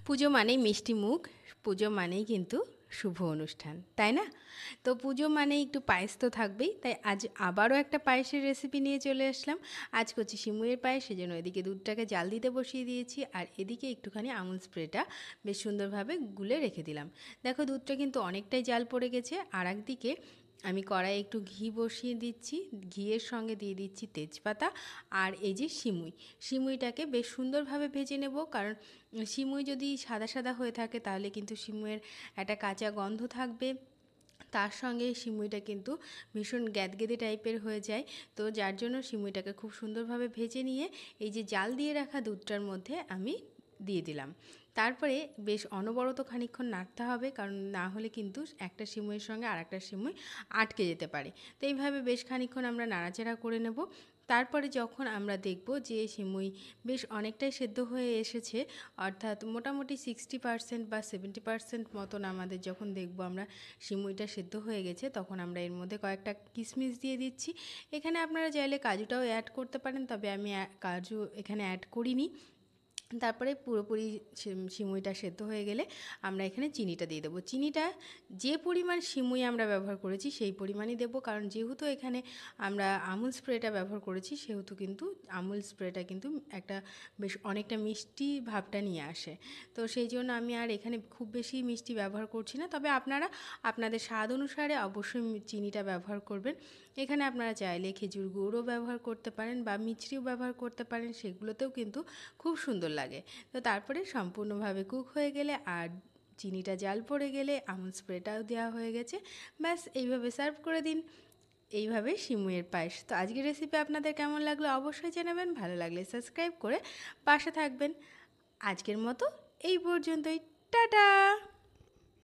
পুজো মানেই মিষ্টি মুখ, পুজো মানেই কিন্তু শুভ অনুষ্ঠান, তাই না? তো পুজো মানেই একটু পায়েস তো থাকবেই, তাই আজ আবারও একটা পায়েসের রেসিপি নিয়ে চলে আসলাম। আজ করছি সিমুইয়ের পায়েস, সেজন্য এদিকে দুধটাকে জাল দিতে বসিয়ে দিয়েছি, আর এদিকে একটুখানি আমুল স্প্রেটা বেশ সুন্দরভাবে গুলে রেখে দিলাম। দেখো দুধটা কিন্তু অনেকটাই জাল পড়ে গেছে। আর একদিকে আমি কড়াইয়ে একটু ঘি বসিয়ে দিচ্ছি, ঘিয়ের সঙ্গে দিয়ে দিচ্ছি তেজপাতা আর এই যে সিমুইটাকে বেশ সুন্দরভাবে ভেজে নেব, কারণ সিমুই যদি সাদা সাদা হয়ে থাকে তাহলে কিন্তু সিমুইয়ের একটা কাঁচা গন্ধ থাকবে, তার সঙ্গে সিমুইটা কিন্তু ভীষণ গ্যাদগেদে টাইপের হয়ে যায়। তো যার জন্য সিমুইটাকে খুব সুন্দরভাবে ভেজে নিয়ে এই যে জাল দিয়ে রাখা দুধটার মধ্যে আমি দিয়ে দিলাম। তারপরে বেশ অনবরত খানিকক্ষণ নাড়তে হবে, কারণ না হলে কিন্তু একটা সিমুইয়ের সঙ্গে আর একটা সিমুই আটকে যেতে পারে। তো এইভাবে বেশ খানিকক্ষণ আমরা নাড়াচাড়া করে নেব। তারপরে যখন আমরা দেখব যে সিমুই বেশ অনেকটাই সেদ্ধ হয়ে এসেছে, অর্থাৎ মোটামুটি 60% বা 70% মতন আমাদের যখন দেখব আমরা সিমুইটা সেদ্ধ হয়ে গেছে, তখন আমরা এর মধ্যে কয়েকটা কিশমিশ দিয়ে দিচ্ছি। এখানে আপনারা চাইলে কাজুটাও অ্যাড করতে পারেন, তবে আমি কাজু এখানে অ্যাড করিনি। তারপরে পুরোপুরি সিমুইটা সেদ্ধ হয়ে গেলে আমরা এখানে চিনিটা দিয়ে দেবো। চিনিটা যে পরিমাণ সিমুই আমরা ব্যবহার করেছি সেই পরিমাণই দেবো, কারণ যেহেতু এখানে আমরা আমুল স্প্রেটা ব্যবহার করেছি, সেহেতু কিন্তু আমুল স্প্রেটা কিন্তু একটা বেশ অনেকটা মিষ্টি ভাবটা নিয়ে আসে। তো সেই জন্য আমি আর এখানে খুব বেশি মিষ্টি ব্যবহার করছি না, তবে আপনারা আপনাদের স্বাদ অনুসারে অবশ্যই চিনিটা ব্যবহার করবেন। এখানে আপনারা চাইলে খেজুর গুড়ও ব্যবহার করতে পারেন বা মিছরিও ব্যবহার করতে পারেন, সেগুলোতেও কিন্তু খুব সুন্দর লাগে। তো তারপরে সম্পূর্ণভাবে কুক হয়ে গেলে আর চিনিটা জাল পড়ে গেলে আমুল স্প্রেটাও দেওয়া হয়ে গেছে, ব্যাস এইভাবে সার্ভ করে দিন। এইভাবে সিমুইয়ের পায়েস। তো আজকের রেসিপি আপনাদের কেমন লাগলো অবশ্যই জানাবেন, ভালো লাগলে সাবস্ক্রাইব করে পাশে থাকবেন। আজকের মতো এই পর্যন্তই, টাটা।